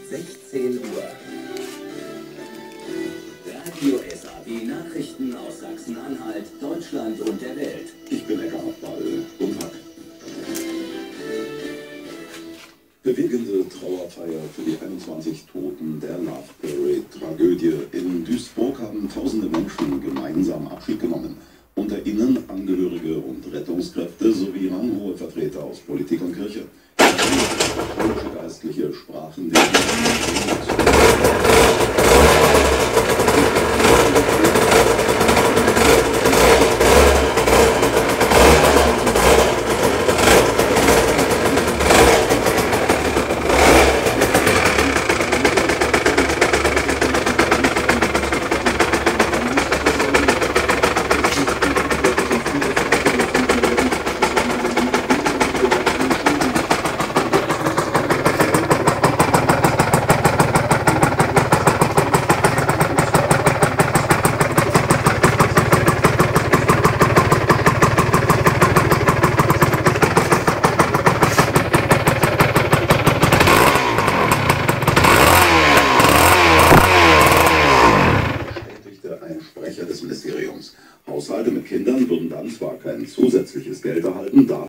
16 Uhr. Radio SAW, Nachrichten aus Sachsen-Anhalt, Deutschland und der Welt. Ich bin Eckhard Ball. Guten Tag. Bewegende Trauerfeier für die 21 Toten der Love Parade-Tragödie. In Duisburg haben tausende Menschen gemeinsam Abschied genommen. Unter ihnen Angehörige und Rettungskräfte sowie ranghohe Vertreter aus Politik und Kirche. Katholische Geistliche sprachen den Sprecher des Ministeriums. Haushalte mit Kindern würden dann zwar kein zusätzliches Geld erhalten,